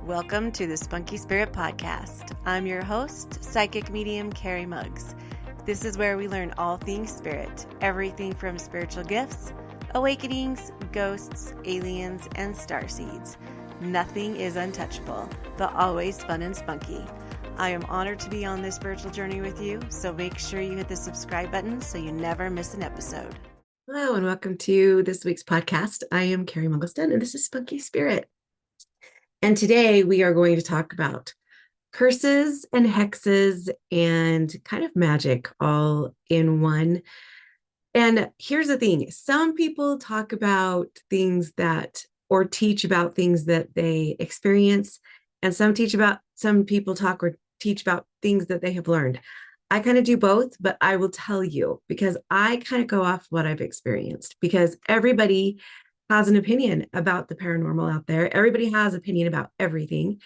Welcome to the Spunky Spirit Podcast. I'm your host, psychic medium Carrie Muggs. This is where we learn all things spirit, everything from spiritual gifts, awakenings, ghosts, aliens, and starseeds. Nothing is untouchable, but always fun and spunky. I am honored to be on this spiritual journey with you, so make sure you hit the subscribe button so you never miss an episode. Hello, and welcome to this week's podcast. I am Carrie Muggleston, and this is Spunky Spirit. And today we are going to talk about curses and hexes and kind of magic all in one. And here's the thing. Some people talk about things that, or teach about things that they experience. And some people talk or teach about things that they have learned. I kind of do both, but I will tell you because I kind of go off what I've experienced because everybody has an opinion about the paranormal out there. Everybody has opinion about everything.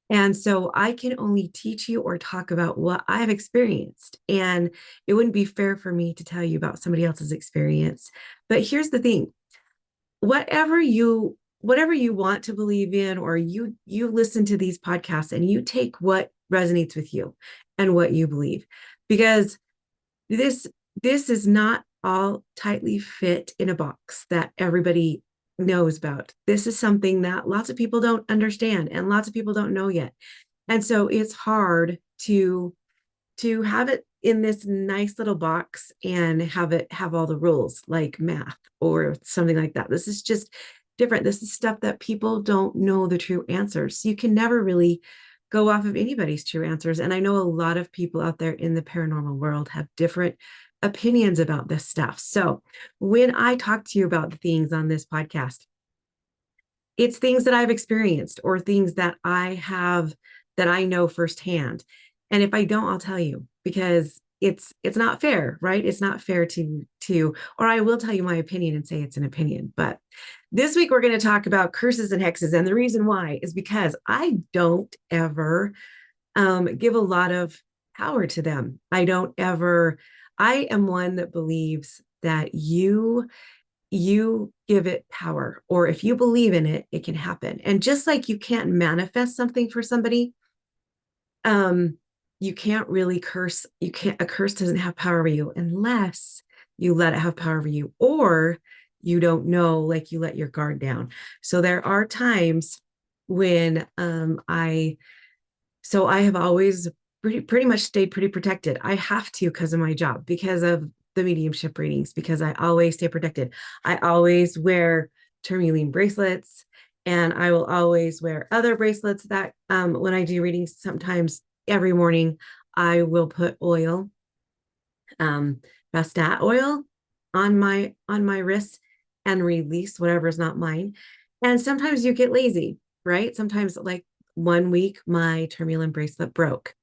And so I can only teach you or talk about what I've experienced. And it wouldn't be fair for me to tell you about somebody else's experience. But here's the thing. Whatever you want to believe in, or you listen to these podcasts and you take what resonates with you and what you believe, because this is not all tightly fit in a box that everybody knows about. This is something that lots of people don't understand and lots of people don't know yet. And so it's hard to have it in this nice little box and have all the rules like math or something like that. This is just different. This is stuff that people don't know the true answers. You can never really go off of anybody's true answers. And I know a lot of people out there in the paranormal world have different opinions about this stuff. So when I talk to you about the things on this podcast, it's things that I've experienced or things that I know firsthand. And if I don't, I'll tell you, because it's not fair, right? It's not fair to, or I will tell you my opinion and say it's an opinion. But this week we're going to talk about curses and hexes. And the reason why is because I don't ever give a lot of power to them. I am one that believes that you give it power, or if you believe in it, it can happen. And just like you can't manifest something for somebody, you can't really curse. A curse doesn't have power over you unless you let it have power over you, or you don't know, like you let your guard down. So there are times when I have always pretty much stayed pretty protected. I have to because of my job, because of the mediumship readings, because I always stay protected. I always wear tourmaline bracelets, and I will always wear other bracelets that when I do readings, sometimes every morning I will put oil, Bastat oil on my wrists and release whatever is not mine. And sometimes you get lazy, right? Sometimes, like one week, my tourmaline bracelet broke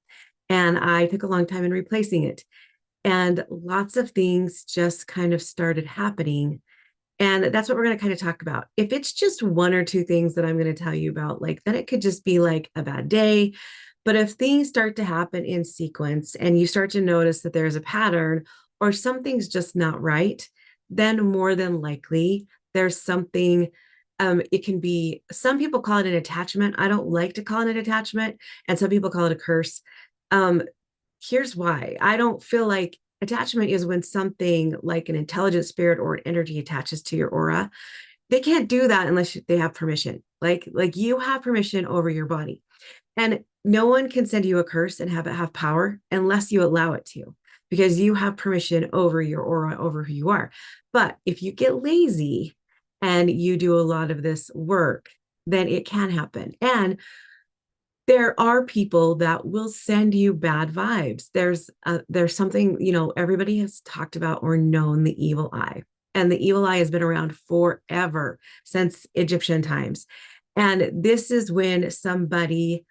and I took a long time in replacing it. And lots of things just kind of started happening. And that's what we're going to kind of talk about. If it's just one or two things that I'm going to tell you about, like, then it could just be like a bad day. But if things start to happen in sequence and you start to notice that there's a pattern or something's just not right, then more than likely there's something. It can be, some people call it an attachment. I don't like to call it an attachment. And some people call it a curse. Here's why. I don't feel like attachment is when something like an intelligent spirit or an energy attaches to your aura. They can't do that unless they have permission. Like you have permission over your body. And no one can send you a curse and have it have power unless you allow it to, because you have permission over your aura, over who you are. But if you get lazy and you do a lot of this work, then it can happen. And there are people that will send you bad vibes. There's something, everybody has talked about or known the evil eye. And the evil eye has been around forever, since Egyptian times. And this is when somebody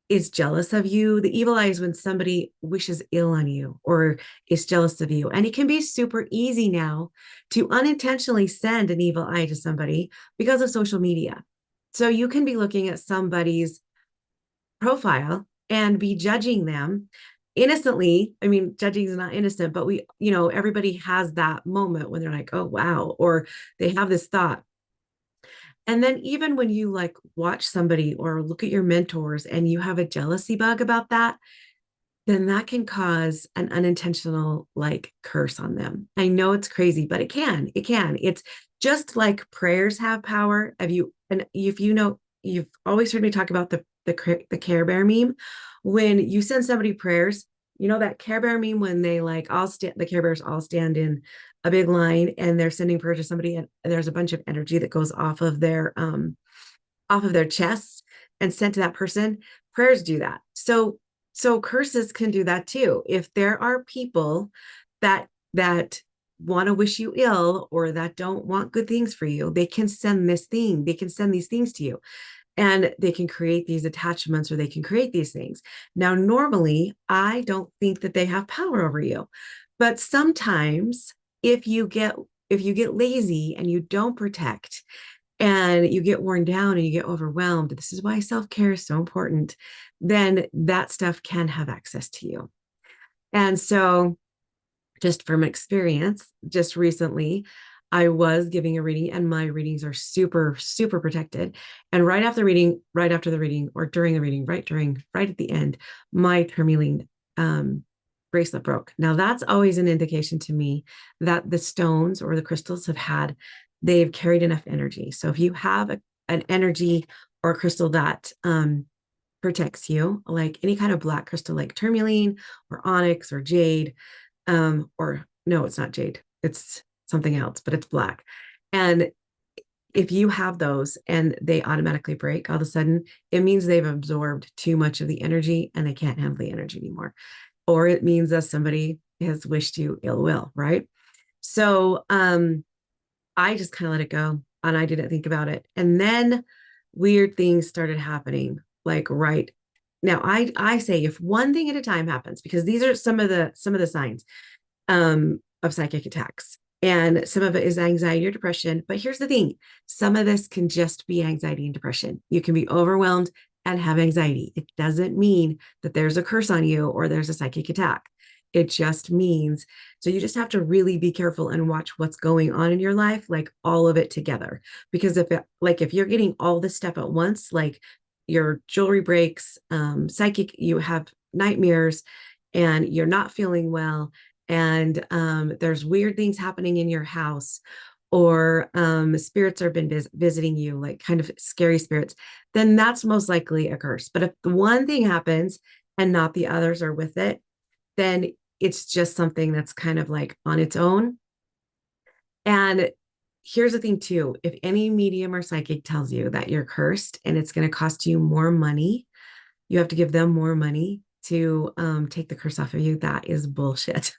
is jealous of you. The evil eye is when somebody wishes ill on you or is jealous of you. And it can be super easy now to unintentionally send an evil eye to somebody because of social media. So you can be looking at somebody's profile and be judging them innocently. I mean, judging is not innocent, but everybody has that moment when they're like, oh, wow, or they have this thought. And then even when you like watch somebody or look at your mentors and you have a jealousy bug about that, then that can cause an unintentional like curse on them. I know it's crazy, but it can. It's just like prayers have power. Have you, and if you know, you've always heard me talk about the Care Bear meme. When you send somebody prayers, you know that Care Bear meme when they like all stand, the Care Bears all stand in a big line and they're sending prayer to somebody, and there's a bunch of energy that goes off of their chests and sent to that person. Prayers do that. So curses can do that too. If there are people that want to wish you ill or that don't want good things for you, they can send this thing, they can send these things to you, and they can create these attachments or they can create these things. Now, normally, I don't think that they have power over you, but sometimes if you get lazy and you don't protect and you get worn down and you get overwhelmed, this is why self-care is so important, then that stuff can have access to you. And so, just from experience, just recently, I was giving a reading and my readings are super, super protected. And right after the reading, or during the reading, right at the end, my tourmaline bracelet broke. Now, that's always an indication to me that the stones or the crystals they've carried enough energy. So if you have an energy or a crystal that protects you, like any kind of black crystal like tourmaline or onyx or jade, or no, it's not jade, it's something else, but it's black. And if you have those and they automatically break all of a sudden, it means they've absorbed too much of the energy and they can't handle the energy anymore. Or it means that somebody has wished you ill will, right? So I just kind of let it go and I didn't think about it. And then weird things started happening, like right now. I say if one thing at a time happens, because these are some of the signs of psychic attacks. And some of it is anxiety or depression. But here's the thing, some of this can just be anxiety and depression. You can be overwhelmed and have anxiety. It doesn't mean that there's a curse on you or there's a psychic attack. It just means, so you just have to really be careful and watch what's going on in your life, like all of it together. Because if you're getting all this stuff at once, like your jewelry breaks, psychic, you have nightmares and you're not feeling well, and there's weird things happening in your house, or spirits have been visiting you, like kind of scary spirits, then that's most likely a curse. But if the one thing happens and not the others are with it, then it's just something that's kind of like on its own. And here's the thing too, if any medium or psychic tells you that you're cursed and it's going to cost you more money, you have to give them more money to take the curse off of you. That is bullshit.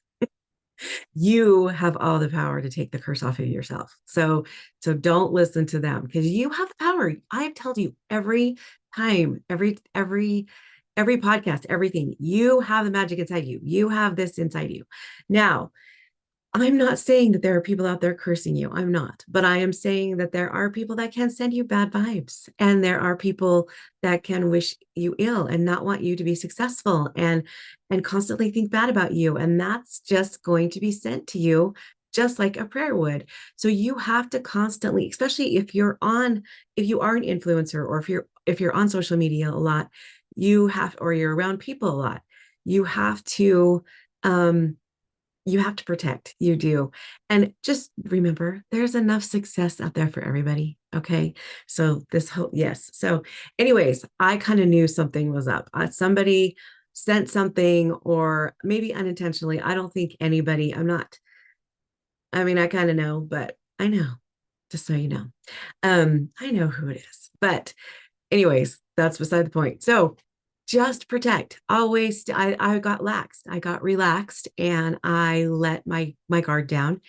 You have all the power to take the curse off of yourself. So don't listen to them, because you have the power. I've told you every time, every podcast, everything, you have the magic inside you. You have this inside you. Now, I'm not saying that there are people out there cursing you. I'm not, but I am saying that there are people that can send you bad vibes, and there are people that can wish you ill and not want you to be successful and constantly think bad about you. And that's just going to be sent to you just like a prayer would. So you have to constantly, especially if you are an influencer, or if you're on social media a lot, or you're around people a lot, you have to um you have to protect. You do. And just remember, there's enough success out there for everybody. Okay. So yes. So, anyways, I kind of knew something was up. Somebody sent something, or maybe unintentionally. I don't think anybody, I mean, I kind of know, but I know, just so you know. I know who it is. But, anyways, that's beside the point. So, just protect. Always, I got laxed. I got relaxed and I let my guard down,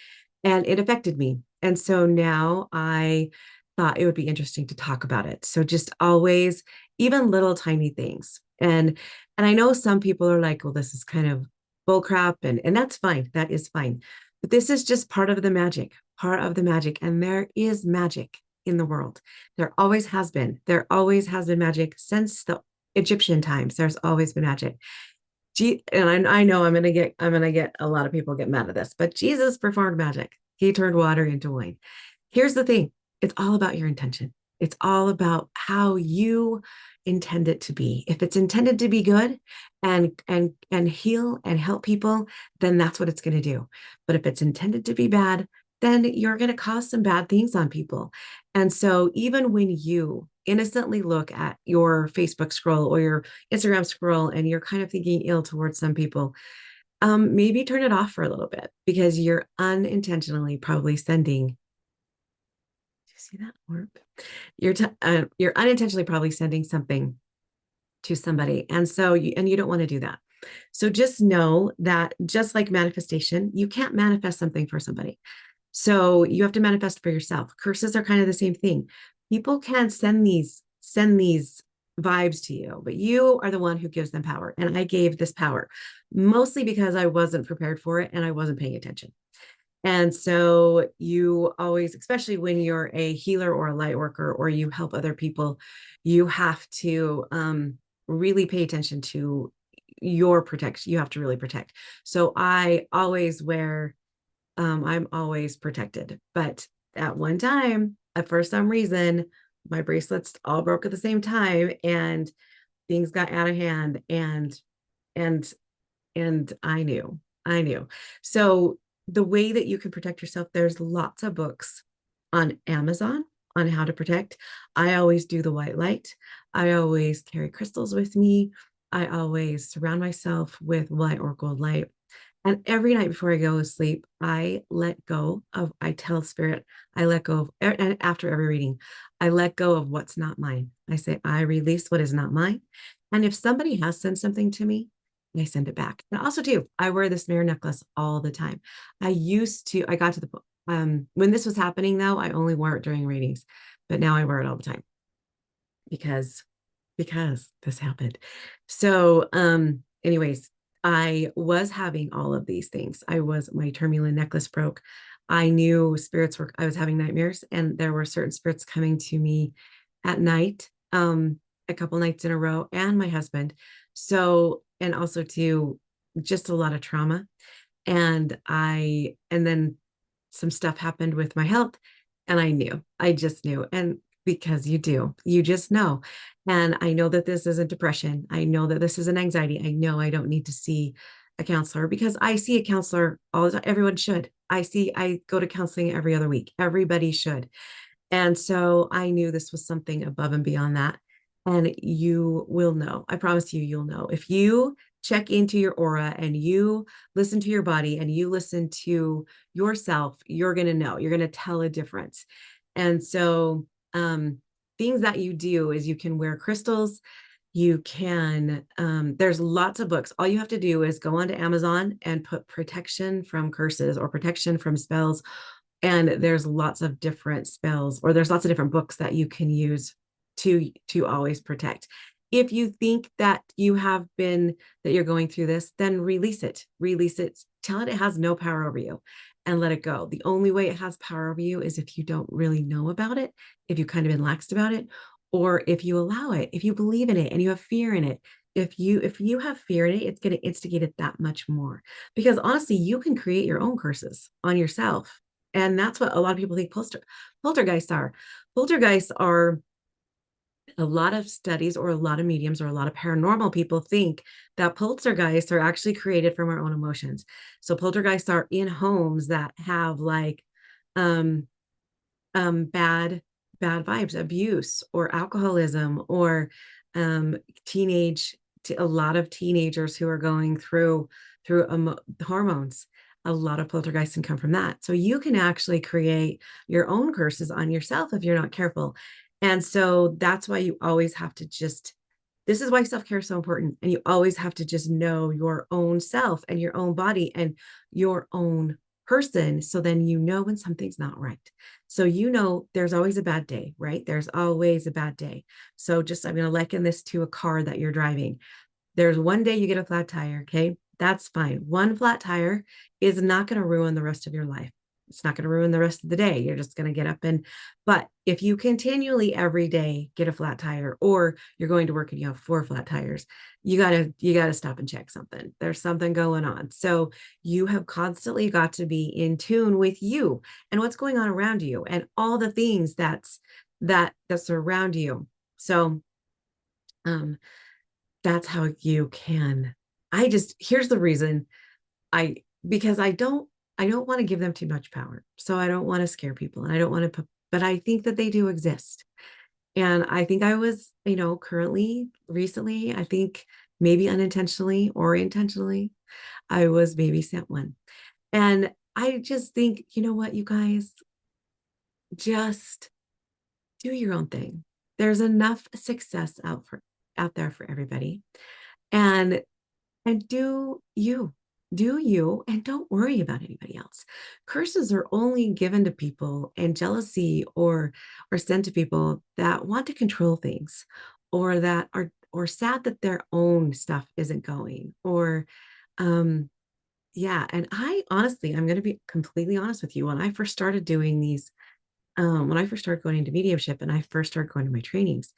and it affected me. And so now I thought it would be interesting to talk about it. So just always, even little tiny things. And I know some people are like, well, this is kind of bull crap, and that's fine. That is fine. But this is just part of the magic, part of the magic. And there is magic in the world. There always has been. There always has been magic since the Egyptian times. There's always been magic. And I know I'm gonna get a lot of people get mad at this, but Jesus performed magic. He turned water into wine. Here's the thing: it's all about your intention. It's all about how you intend it to be. If it's intended to be good and heal and help people, then that's what it's going to do. But if it's intended to be bad, then you're going to cause some bad things on people. And so even when you innocently look at your Facebook scroll or your Instagram scroll and you're kind of thinking ill towards some people, maybe turn it off for a little bit, because you're unintentionally probably sending. Do you see that word? You're unintentionally probably sending something to somebody, and so you don't want to do that. So just know that, just like manifestation, you can't manifest something for somebody. So you have to manifest for yourself. Curses are kind of the same thing. People can send these vibes to you, but you are the one who gives them power. And I gave this power mostly because I wasn't prepared for it and I wasn't paying attention. And so you always, especially when you're a healer or a light worker or you help other people, you have to really pay attention to your protection. You have to really protect. So I always wear, I'm always protected. But at one time, for some reason, my bracelets all broke at the same time and things got out of hand. And I knew. So the way that you can protect yourself, there's lots of books on Amazon on how to protect. I always do the white light. I always carry crystals with me. I always surround myself with white or gold light. And every night before I go to sleep, I tell spirit, I let go of, and after every reading, I let go of what's not mine. I say, I release what is not mine. And if somebody has sent something to me, I send it back. And also too, I wear this mirror necklace all the time. I got to the, when this was happening though, I only wore it during readings, but now I wear it all the time because this happened. So, anyways, I was having all of these things. My tourmaline necklace broke. I knew I was having nightmares, and there were certain spirits coming to me at night, a couple nights in a row, and my husband. So, and also to just a lot of trauma. And then some stuff happened with my health, and I just knew. And because you just know. And I know that this isn't depression. I know that this isn't anxiety. I know I don't need to see a counselor, because I see a counselor all the time. Everyone should. I go to counseling every other week. Everybody should. And so I knew this was something above and beyond that. And you will know. I promise you, you'll know. If you check into your aura and you listen to your body and you listen to yourself, you're going to know. You're going to tell a difference. And so, things that you do is you can wear crystals. You can, there's lots of books. All you have to do is go onto Amazon and put protection from curses or protection from spells. And there's lots of different spells, or there's lots of different books that you can use to always protect. If you think that you're going through this, then release it, tell it has no power over you, and let it go. The only way it has power over you is if you don't really know about it, if you kind of been laxed about it, or if you allow it, if you believe in it and you have fear in it. If you have fear in it, it's going to instigate it that much more, because honestly, you can create your own curses on yourself. And that's what a lot of people think poltergeists are. Poltergeists are, a lot of studies or a lot of mediums or a lot of paranormal people think that poltergeists are actually created from our own emotions. So poltergeists are in homes that have like bad vibes, abuse or alcoholism, or a lot of teenagers who are going through hormones. A lot of poltergeists can come from that. So you can actually create your own curses on yourself if you're not careful. And so that's why you always have to this is why self-care is so important. And you always have to just know your own self and your own body and your own person. So then you know when something's not right. So there's always a bad day, right? There's always a bad day. So I'm going to liken this to a car that you're driving. There's one day you get a flat tire, okay? That's fine. One flat tire is not going to ruin the rest of your life. It's not going to ruin the rest of the day. You're just going to get up but if you continually every day get a flat tire, or you're going to work and you have 4 flat tires, you gotta stop and check something. There's something going on. So you have constantly got to be in tune with you and what's going on around you and all the things that surround you. So um that's how you can. Here's the reason. I Because I don't want to give them too much power. So I don't want to scare people, and I don't want to put, but I think that they do exist. And I think I was, currently, recently, I think maybe unintentionally or intentionally, I was maybe sent one. And I just think, you know what, you guys, just do your own thing. There's enough success out there for everybody. And do you. Do you, and don't worry about anybody else. Curses are only given to people, and jealousy or sent to people that want to control things, or that are or sad that their own stuff isn't going, or um yeah. And I honestly, I'm going to be completely honest with you. When I first started doing these, when I first started going into mediumship and I first started going to my trainings,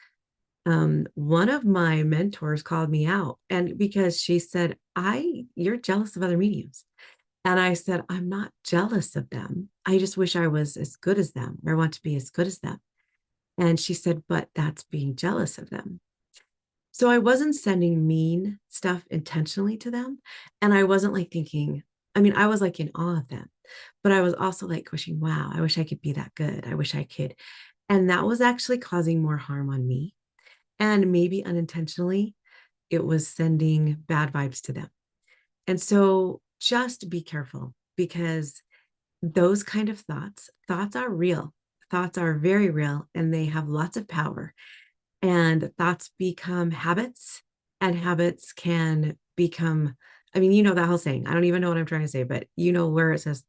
one of my mentors called me out, and because she said, you're jealous of other mediums. And I said, I'm not jealous of them. I just wish I was as good as them, or I want to be as good as them. And she said, but that's being jealous of them. So I wasn't sending mean stuff intentionally to them. And I wasn't like thinking, I mean, I was like in awe of them, but I was also like wishing, wow, I wish I could be that good. I wish I could. And that was actually causing more harm on me. And maybe unintentionally, it was sending bad vibes to them. And so just be careful, because those kind of thoughts are real. Thoughts are very real, and they have lots of power. And thoughts become habits, and habits can become, I mean, that whole saying. I don't even know what I'm trying to say, but where it says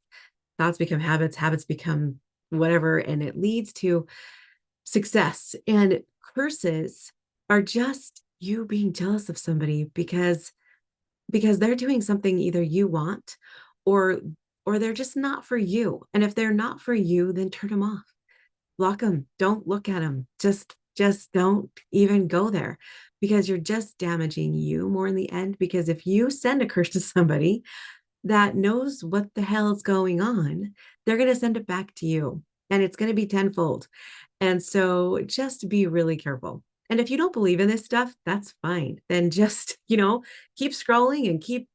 thoughts become habits, habits become whatever, and it leads to success. And curses are just you being jealous of somebody because they're doing something either you want, or they're just not for you. And if they're not for you, then turn them off. Block them. Don't look at them. Just don't even go there, because you're just damaging you more in the end. Because if you send a curse to somebody that knows what the hell is going on, they're going to send it back to you, and it's going to be tenfold. And so just be really careful. And if you don't believe in this stuff, that's fine. Then just, keep scrolling and keep,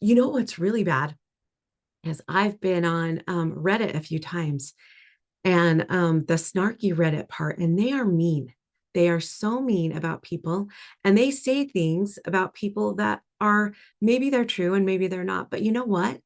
what's really bad is I've been on Reddit a few times, and the snarky Reddit part, and they are mean. They are so mean about people, and they say things about people that are, maybe they're true and maybe they're not. But you know what?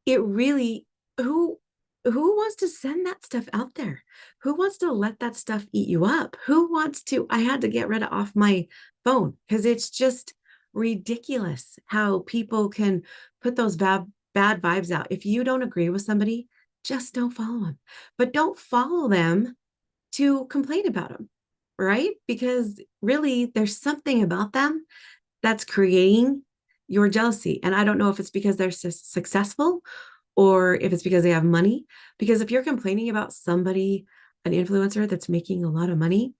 It really, who wants to send that stuff out there? Who wants to let that stuff eat you up? Who wants to? I had to get rid of off my phone, because it's just ridiculous how people can put those bad vibes out. If you don't agree with somebody, just don't follow them. But don't follow them to complain about them, right? Because really, there's something about them that's creating your jealousy. And I don't know if it's because they're successful, or if it's because they have money. Because if you're complaining about somebody, an influencer that's making a lot of money,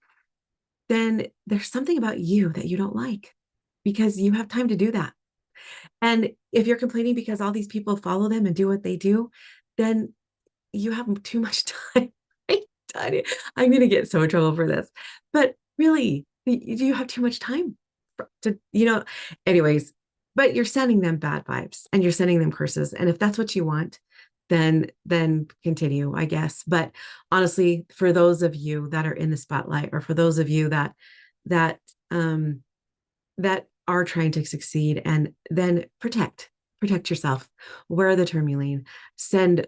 then there's something about you that you don't like, because you have time to do that. And if you're complaining because all these people follow them and do what they do, then you have too much time. I'm going to get so in trouble for this. But really, you have too much time to, anyways, but you're sending them bad vibes, and you're sending them curses. And if that's what you want, then continue, I guess. But honestly, for those of you that are in the spotlight, or for those of you that um that are trying to succeed, and then protect yourself, wear the tourmaline, send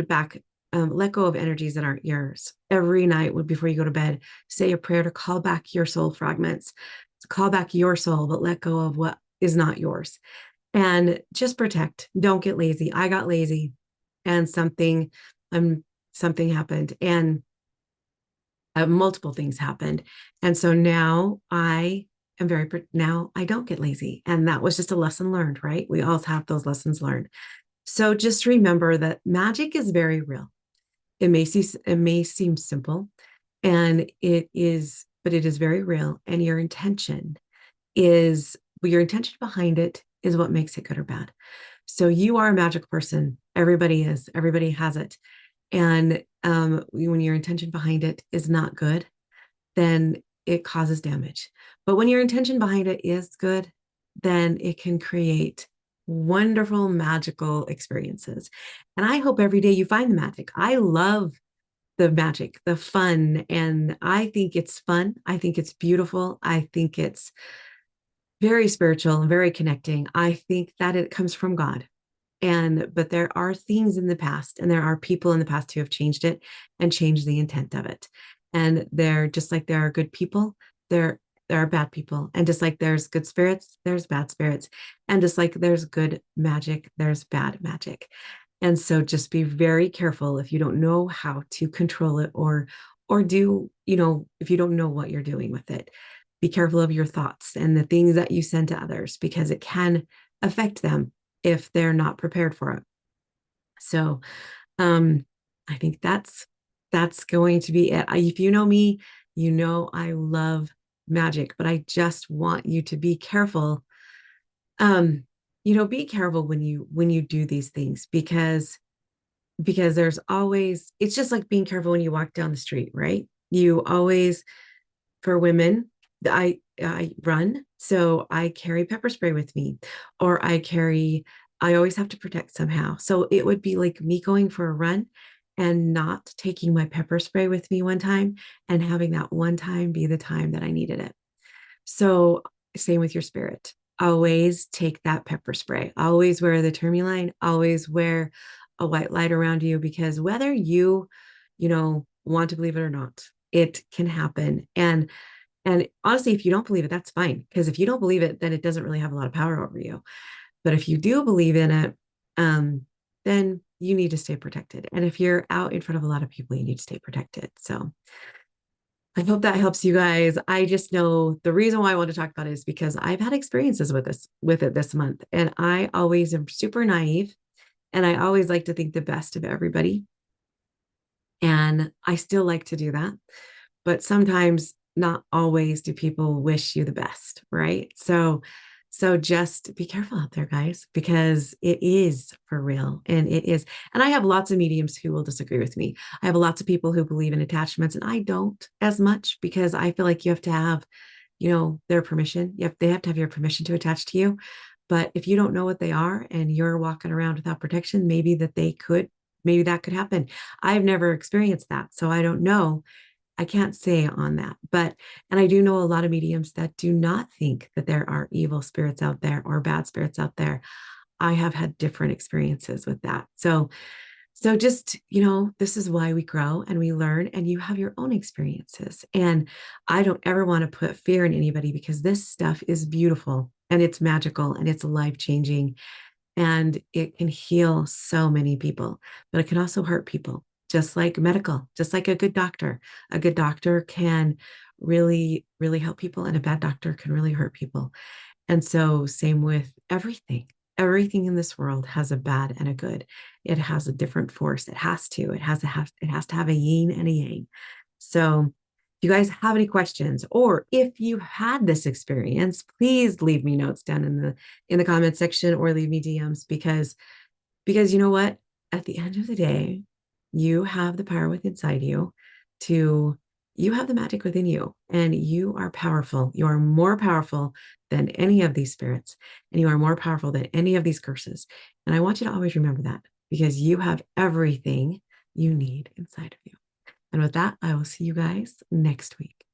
back, let go of energies that aren't yours. Every night before you go to bed, say a prayer to call back your soul fragments, to call back your soul, but let go of what is not yours. And just protect. Don't get lazy. I got lazy, and something happened, and multiple things happened. And so now I now I don't get lazy. And that was just a lesson learned, right? We all have those lessons learned. So just remember that magic is very real. It may seem simple, and it is, but it is very real. And your intention behind it is what makes it good or bad. So you are a magic person. Everybody is. Everybody has it. And when your intention behind it is not good, then it causes damage. But when your intention behind it is good, then it can create wonderful, magical experiences. And I hope every day you find the magic. I love the magic, the fun, and I think it's fun. I think it's beautiful. I think it's very spiritual and very connecting. I think that it comes from God. But there are things in the past and there are people in the past who have changed it and changed the intent of it. And they're just like there are good people, there are bad people. And just like there's good spirits, there's bad spirits. And just like there's good magic, there's bad magic. And so just be very careful if you don't know how to control it or do, if you don't know what you're doing with it. Be careful of your thoughts and the things that you send to others because it can affect them if they're not prepared for it. So I think that's going to be it. If you know me, you know I love magic, but I just want you to be careful. Be careful when you do these things because there's always, it's just like being careful when you walk down the street, right? You always, for women, I run, so I carry pepper spray with me, or I always have to protect somehow. So it would be like me going for a run and not taking my pepper spray with me one time and having that one time be the time that I needed it. So same with your spirit. Always take that pepper spray. Always wear the tourmaline. Always wear a white light around you because whether want to believe it or not, it can happen. And honestly, if you don't believe it, that's fine. Because if you don't believe it, then it doesn't really have a lot of power over you. But if you do believe in it, then you need to stay protected. And if you're out in front of a lot of people, you need to stay protected. So I hope that helps you guys. I just know the reason why I want to talk about it is because I've had experiences with it this month. And I always am super naive. And I always like to think the best of everybody. And I still like to do that. But sometimes not always do people wish you the best, right? So just be careful out there, guys, because it is for real. And it is. And I have lots of mediums who will disagree with me. I have lots of people who believe in attachments, and I don't as much because I feel like you have to have, their permission. They have to have your permission to attach to you. But if you don't know what they are and you're walking around without protection, maybe that could happen. I've never experienced that. So I don't know. I can't say on that, and I do know a lot of mediums that do not think that there are evil spirits out there or bad spirits out there. I have had different experiences with that. So just, this is why we grow and we learn, and you have your own experiences. And I don't ever want to put fear in anybody because this stuff is beautiful and it's magical and it's life-changing and it can heal so many people, but it can also hurt people. Just like medical, just like a good doctor. A good doctor can really, really help people, and a bad doctor can really hurt people. And so, same with everything. Everything in this world has a bad and a good. It has a different force. It has to. It has to have a yin and a yang. So, if you guys have any questions, or if you had this experience, please leave me notes down in the comment section or leave me DMs because you know what? At the end of the day, you have the power within inside you you have the magic within you, and you are powerful. You are more powerful than any of these spirits, and you are more powerful than any of these curses. And I want you to always remember that because you have everything you need inside of you. And with that, I will see you guys next week.